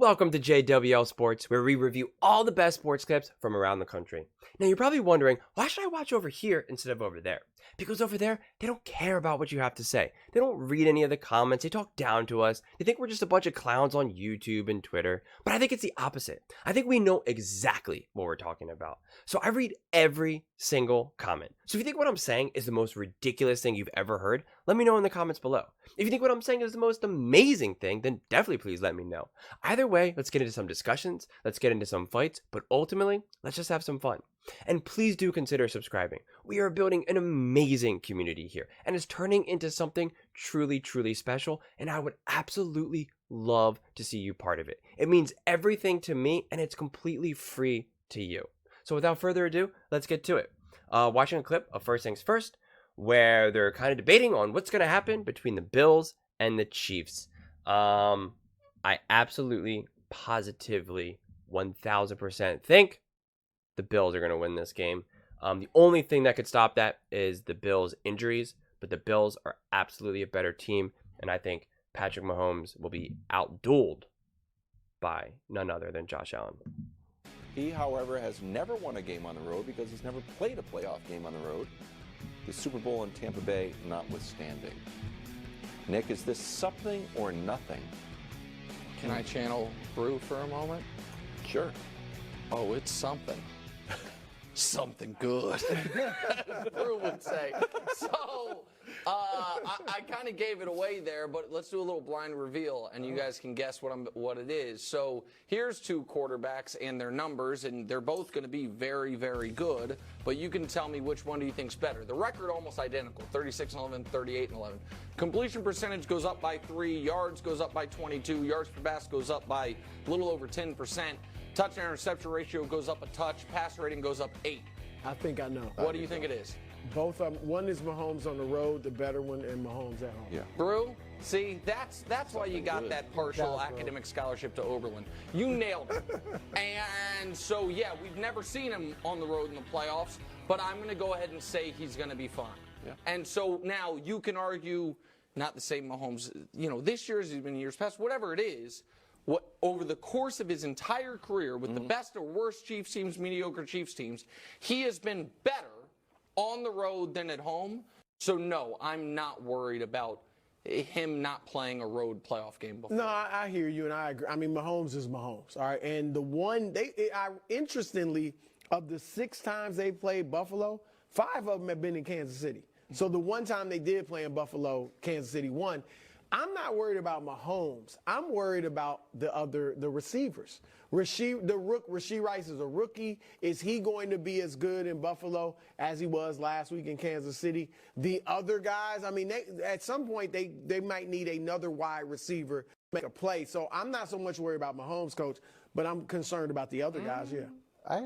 Welcome to JWL Sports, where we review all the best sports clips from around the country. Now, you're probably wondering, why should I watch over here instead of over there? Because over there, they don't care about what you have to say. They don't read any of the comments. They talk down to us. They think we're just a bunch of clowns on YouTube and Twitter. But I think it's the opposite. I think we know exactly what we're talking about. So I read every single comment. So if you think what I'm saying is the most ridiculous thing you've ever heard, let me know in the comments below. If you think what I'm saying is the most amazing thing, then definitely please let me know. Either way, let's get into some discussions, let's get into some fights, but ultimately, let's just have some fun. And please do consider subscribing. We are building an amazing community here, and it's turning into something truly, truly special, and I would absolutely love to see you part of it. It means everything to me, and it's completely free to you. So without further ado, let's get to it. Watching a clip of First Things First, where they're kind of debating on what's going to happen between the Bills and the Chiefs. I absolutely, positively, 1000% think the Bills are going to win this game. The only thing that could stop that is the Bills' injuries, but the Bills are absolutely a better team, and I think Patrick Mahomes will be outdueled by none other than Josh Allen. He, however, has never won a game on the road because he's never played a playoff game on the road. The Super Bowl in Tampa Bay notwithstanding. Nick, is this something or nothing? Can I channel Brew for a moment? Sure. Oh, it's something. Something good. Brew would say. So, I kind of gave it away there, but let's do a little blind reveal, and you guys can guess what it is. So here's two quarterbacks and their numbers, and they're both going to be very, very good, but you can tell me which one do you think's better. The record almost identical, 36-11, 38-11. Completion percentage goes up by 3, yards goes up by 22, yards per pass goes up by a little over 10%. Touchdown interception ratio goes up a touch. Pass rating goes up 8. I think I know. What do you think it is? Both of them. One is Mahomes on the road, the better one, and Mahomes at home. Yeah. Brew, see, that's why you got that partial academic scholarship to Oberlin. You nailed it. And so, yeah, we've never seen him on the road in the playoffs, but I'm going to go ahead and say he's going to be fine. Yeah. And so now you can argue not the same Mahomes, this year as he's been years past, whatever it is. Over the course of his entire career with the best or worst Chiefs teams, mediocre Chiefs teams, he has been better on the road than at home. So, no, I'm not worried about him not playing a road playoff game before. No, I hear you, and I agree. I mean, Mahomes is Mahomes, all right? And the one, interestingly, of the 6 times they played Buffalo, 5 of them have been in Kansas City. So the one time they did play in Buffalo, Kansas City won. I'm not worried about Mahomes. I'm worried about the receivers. Rashee Rice is a rookie. Is he going to be as good in Buffalo as he was last week in Kansas City? The other guys, I mean, at some point they might need another wide receiver to make a play. So I'm not so much worried about Mahomes, Coach, but I'm concerned about the other guys, yeah. I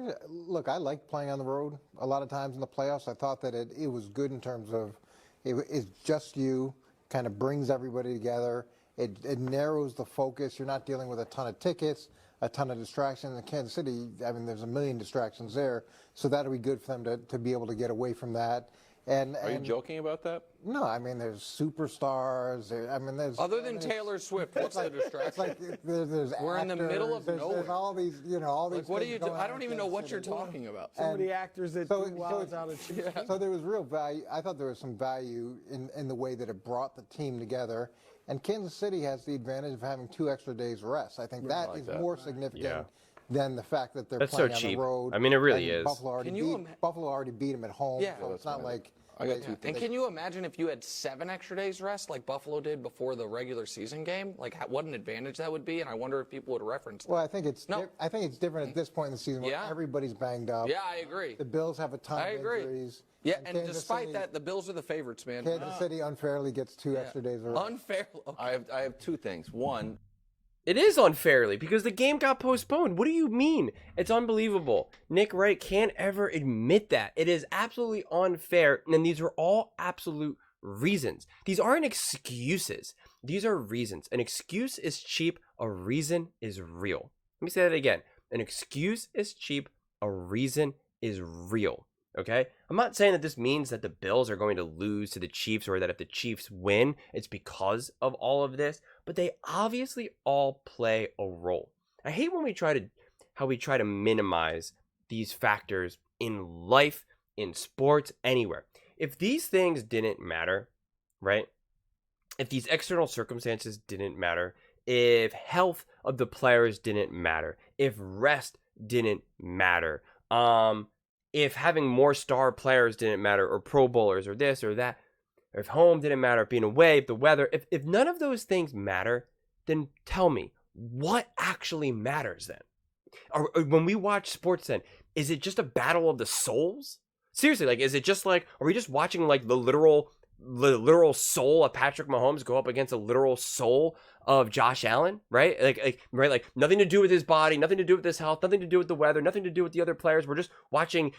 like playing on the road a lot of times in the playoffs. I thought that it was good in terms of it's just you. Kind of brings everybody together. It narrows the focus. You're not dealing with a ton of tickets, a ton of distractions. In Kansas City, I mean, there's a million distractions there, so that'll be good for them to be able to get away from that. Are you joking about that? No, I mean, there's superstars. There's other than Taylor Swift, what's the distraction? It's like there's We're actors, in the middle of there's nowhere. all these, all these. Like, what do you do? I don't even know what you're Kansas City. talking about. Some of the actors that threw wilds out of Chiefs. So there was real value. I thought there was some value in the way that it brought the team together. And Kansas City has the advantage of having 2 extra days rest. I think that is more significant than the fact that they're playing on the road. I mean, it really is. Buffalo already beat them at home, so it's not like. I got 2 things. And can you imagine if you had 7 extra days rest like Buffalo did before the regular season game? Like, what an advantage that would be, and I wonder if people would reference that. Well, I think it's different at this point in the season where everybody's banged up. Yeah, I agree. The Bills have a ton of injuries. Yeah, and despite that, the Bills are the favorites, man. Kansas City unfairly gets 2 extra days of rest. Unfair. Okay. I have 2 things. One, It is unfairly because the game got postponed. What do you mean? It's unbelievable. Nick Wright can't ever admit that. It is absolutely unfair, and these are all absolute reasons. These aren't excuses. These are reasons. An excuse is cheap. A reason is real. Let me say that again. An excuse is cheap. A reason is real. Okay? I'm not saying that this means that the Bills are going to lose to the Chiefs or that if the Chiefs win, it's because of all of this, but they obviously all play a role. I hate when how we try to minimize these factors in life, in sports, anywhere. If these things didn't matter, right? If these external circumstances didn't matter, if health of the players didn't matter, if rest didn't matter, if having more star players didn't matter, or Pro Bowlers, or this or that, or if home didn't matter, if being away, if the weather, if none of those things matter, then tell me, what actually matters then? Or when we watch sports then, is it just a battle of the souls? Seriously, like, is it just like, are we just watching like the literal soul of Patrick Mahomes go up against a literal soul of Josh Allen, right? Right, like nothing to do with his body, nothing to do with his health, nothing to do with the weather, nothing to do with the other players. We're just watching,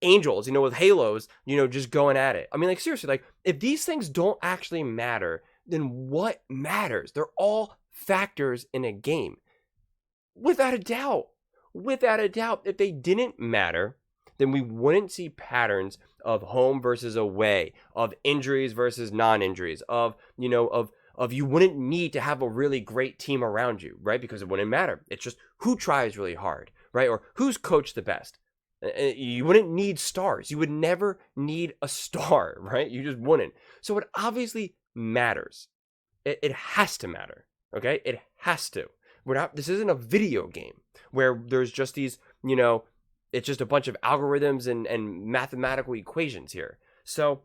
angels, with halos, just going at it. I mean, like, seriously, like, if these things don't actually matter, then what matters? They're all factors in a game. Without a doubt. If they didn't matter, then we wouldn't see patterns of home versus away, of injuries versus non-injuries, of you wouldn't need to have a really great team around you, right? Because it wouldn't matter. It's just who tries really hard, right? Or who's coached the best. You wouldn't need stars. You would never need a star, right? You just wouldn't. So it obviously matters. It has to matter, okay? It has to. This isn't a video game where there's just these, it's just a bunch of algorithms and mathematical equations here. So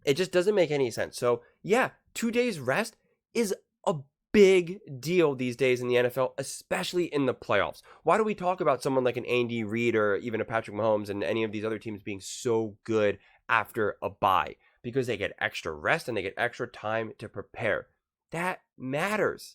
it just doesn't make any sense. So yeah, 2 days rest is a big deal these days in the NFL, especially in the playoffs. Why do we talk about someone like an Andy Reid or even a Patrick Mahomes and any of these other teams being so good after a bye? Because they get extra rest and they get extra time to prepare. That matters.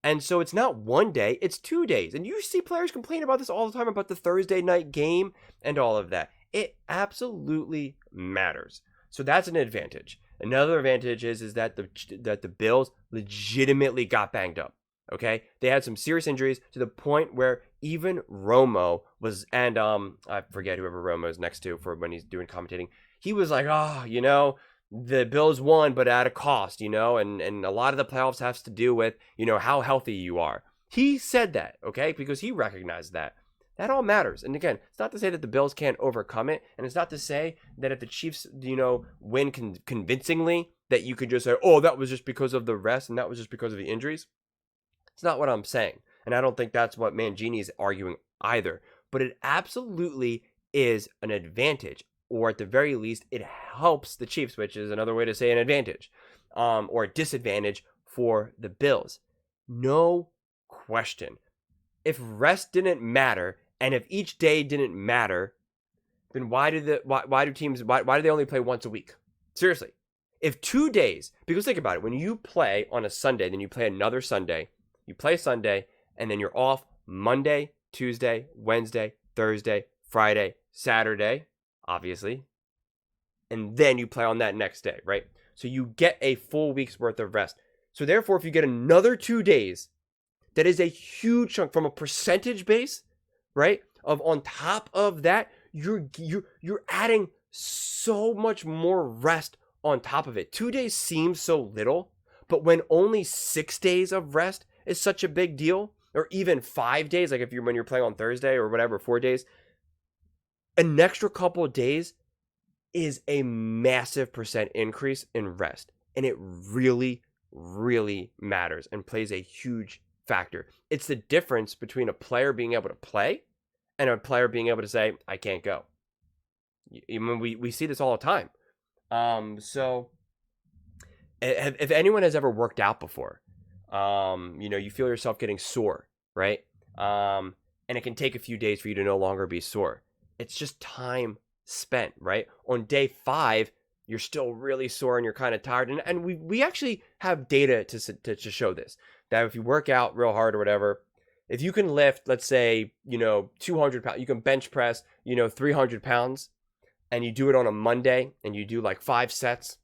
And so it's not 1 day, it's 2 days. And you see players complain about this all the time, about the Thursday night game and all of that. It absolutely matters. So that's an advantage. Another advantage is that the Bills legitimately got banged up. Okay? They had some serious injuries to the point where even Romo was, and I forget whoever Romo is next to for when he's doing commentating. He was like, the Bills won, but at a cost, and a lot of the playoffs has to do with, how healthy you are. He said that, okay, because he recognized that. That all matters. And again, it's not to say that the Bills can't overcome it, and it's not to say that if the Chiefs, win convincingly, that you could just say, oh, that was just because of the rest, and that was just because of the injuries. It's not what I'm saying, and I don't think that's what Mangini is arguing either. But it absolutely is an advantage. Or at the very least, it helps the Chiefs, which is another way to say an advantage, or a disadvantage for the Bills. No question. If rest didn't matter, and if each day didn't matter, then why do they only play once a week? Seriously. If 2 days, because think about it, when you play on a Sunday, then you play another Sunday, you play Sunday, and then you're off Monday, Tuesday, Wednesday, Thursday, Friday, Saturday, obviously, and then you play on that next day, right? So you get a full week's worth of rest. So therefore, if you get another 2 days, that is a huge chunk from a percentage base, right? Of on top of that, you're adding so much more rest on top of it. 2 days seems so little, but when only 6 days of rest is such a big deal, or even 5 days, like when you're playing on Thursday or whatever, 4 days, an extra couple of days is a massive percent increase in rest. And it really, really matters and plays a huge factor. It's the difference between a player being able to play and a player being able to say, I can't go. We see this all the time. So if anyone has ever worked out before, you feel yourself getting sore, right? And it can take a few days for you to no longer be sore. It's just time spent, right? On day 5, you're still really sore and you're kind of tired. And we actually have data to show this, that if you work out real hard or whatever, if you can lift, let's say, 200 pounds, you can bench press, 300 pounds, and you do it on a Monday and you do like 5 sets,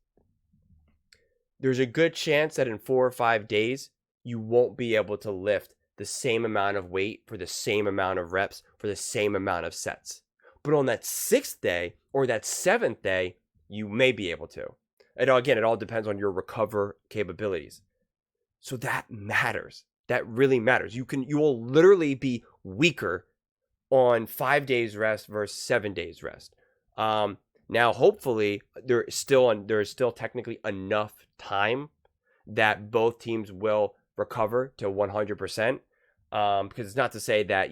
there's a good chance that in 4 or 5 days, you won't be able to lift the same amount of weight for the same amount of reps for the same amount of sets. But on that 6th day or that 7th day, you may be able to. And again, it all depends on your recover capabilities. So that matters. that really matters. You will literally be weaker on 5 days rest versus 7 days rest. Now, hopefully, there's still technically enough time that both teams will recover to 100%. Because it's not to say that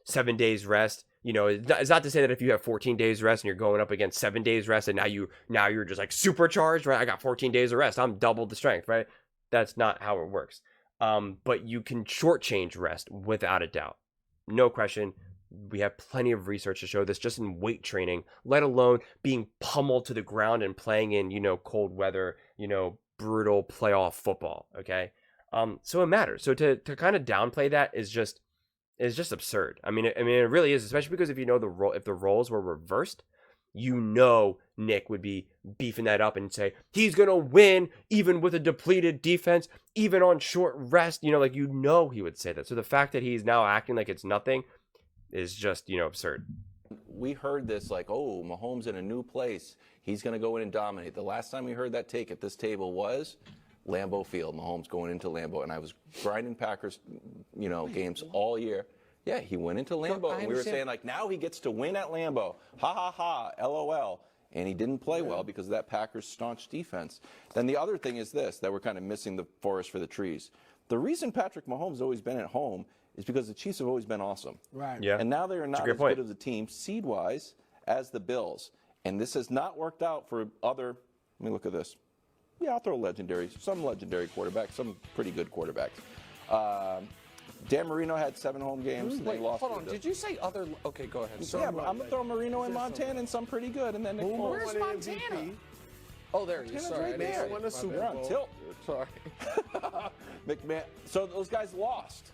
7 days rest. It's not to say that if you have 14 days rest and you're going up against 7 days rest, and now you're just like supercharged, right? I got 14 days of rest. I'm double the strength, right? That's not how it works. But you can shortchange rest without a doubt, no question. We have plenty of research to show this just in weight training, let alone being pummeled to the ground and playing in, cold weather, brutal playoff football. Okay. So it matters. So to kind of downplay that is just absurd. I mean, it really is, especially because if if the roles were reversed, Nick would be beefing that up and say he's going to win even with a depleted defense, even on short rest, he would say that. So the fact that he's now acting like it's nothing is just, absurd. We heard this like, oh, Mahomes in a new place. He's going to go in and dominate. The last time we heard that take at this table was Lambeau Field. Mahomes going into Lambeau. And I was grinding Packers, games all year. Yeah, he went into Lambeau. And we were saying, like, now he gets to win at Lambeau. Ha, ha, ha, LOL. And he didn't play well because of that Packers staunch defense. Then the other thing is this, that we're kind of missing the forest for the trees. The reason Patrick Mahomes has always been at home is because the Chiefs have always been awesome. Right. Yeah. And now they are not as good of a team seed-wise as the Bills. And this has not worked out for other, let me look at this. Yeah, I'll throw some legendary quarterbacks, some pretty good quarterbacks. Dan Marino had 7 home games. Wait, hold on. Did you say other? Okay, go ahead. Yeah, I'm going to throw Marino and Montana and some pretty good. And then Nick Foles. Where's Montana? Oh, there he is. Sorry. Right there. Won a Super They're on Bowl. tilt. Sorry. McMahon. So those guys lost.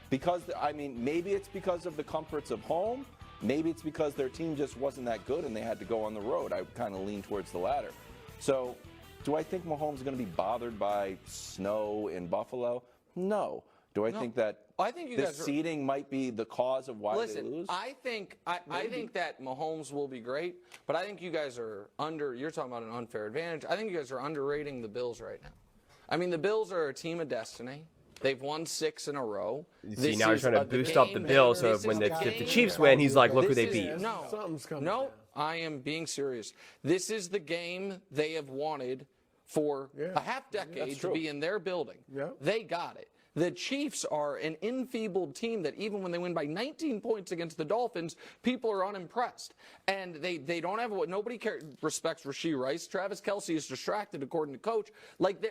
Because, maybe it's because of the comforts of home. Maybe it's because their team just wasn't that good and they had to go on the road. I kind of lean towards the latter. So do I think Mahomes is going to be bothered by snow in Buffalo? No. Do I think that this seeding might be the cause of why they lose? I think that Mahomes will be great, but I think you guys are you're talking about an unfair advantage. I think you guys are underrating the Bills right now. The Bills are a team of destiny. They've won 6 in a row. See, now he's trying to boost up the Bills, so when if the Chiefs win, he's like, look who they beat. Something's coming. No, I am being serious. This is the game they have wanted for a half decade to be in their building. Yeah. They got it. The Chiefs are an enfeebled team that even when they win by 19 points against the Dolphins, people are unimpressed. And they don't have what nobody respects Rashee Rice. Travis Kelce is distracted, according to coach.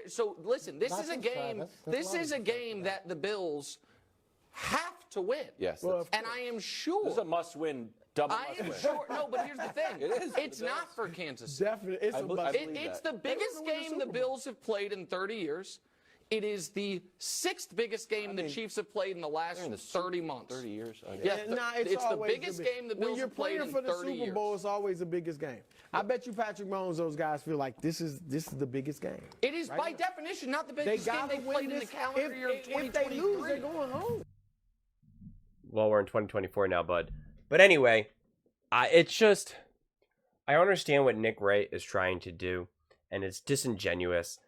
So listen, this is a game. This is a game that the Bills have to win. Yes. And I am sure. This is a must-win. Double I am must-win. sure. No, but here's the thing. It is. It's not for Kansas City. Definitely. It's It's the biggest game the Bills have played in 30 years. It is the 6th biggest game the Chiefs have played in the last 30 months. 30 years. Yeah, it's the biggest game the Bills have played in 30 years. When you're playing for the Super Bowl, it's always the biggest game. I bet you Patrick Mahomes, those guys feel like this is the biggest game. It is by definition not the biggest game they played in the calendar year of 2023. If they lose, they're going home. Well, we're in 2024 now, bud. But anyway, it's just, I understand what Nick Wright is trying to do, and it's disingenuous.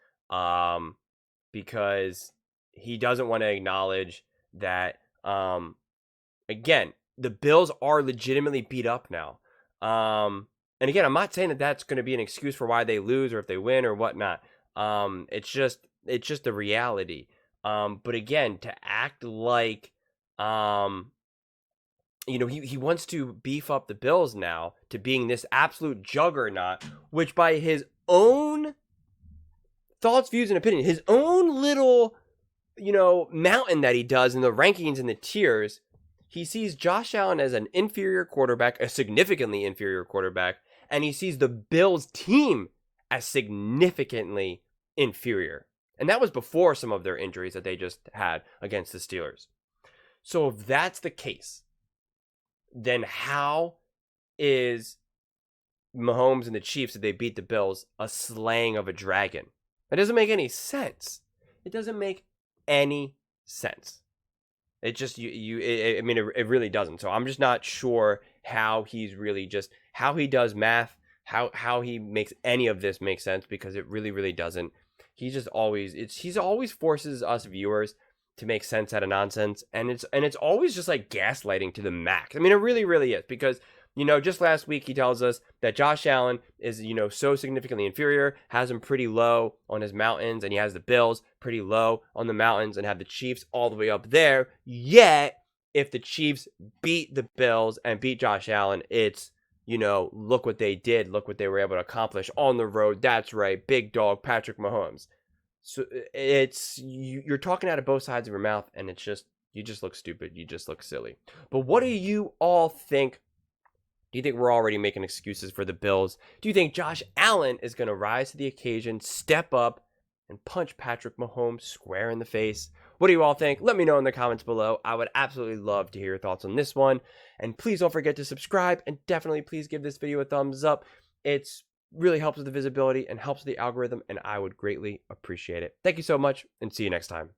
Because he doesn't want to acknowledge that, again, the Bills are legitimately beat up now. And again, I'm not saying that that's going to be an excuse for why they lose or if they win or whatnot. It's just the reality. But again, to act like, he wants to beef up the Bills now to being this absolute juggernaut, which by his own thoughts, views, and opinion, his own little, mountain that he does in the rankings and the tiers, he sees Josh Allen as an inferior quarterback, a significantly inferior quarterback, and he sees the Bills team as significantly inferior. And that was before some of their injuries that they just had against the Steelers. So if that's the case, then how is Mahomes and the Chiefs, if they beat the Bills, a slaying of a dragon? That doesn't make any sense. It doesn't make any sense. It just, it really doesn't. So I'm just not sure how he's really how he does math, how he makes any of this make sense, because it really, really doesn't. He just always, he always forces us viewers to make sense out of nonsense, and it's always just like gaslighting to the max. I mean, it really, really is, because just last week he tells us that Josh Allen is, so significantly inferior, has him pretty low on his mountains, and he has the Bills pretty low on the mountains and have the Chiefs all the way up there. Yet, if the Chiefs beat the Bills and beat Josh Allen, it's, look what they did, look what they were able to accomplish on the road. That's right, big dog Patrick Mahomes. So you're talking out of both sides of your mouth, and you just look stupid. You just look silly. But what do you all think? Do you think we're already making excuses for the Bills? Do you think Josh Allen is going to rise to the occasion, step up, and punch Patrick Mahomes square in the face? What do you all think? Let me know in the comments below. I would absolutely love to hear your thoughts on this one. And please don't forget to subscribe, and definitely please give this video a thumbs up. It's really helps with the visibility and helps with the algorithm, and I would greatly appreciate it. Thank you so much, and see you next time.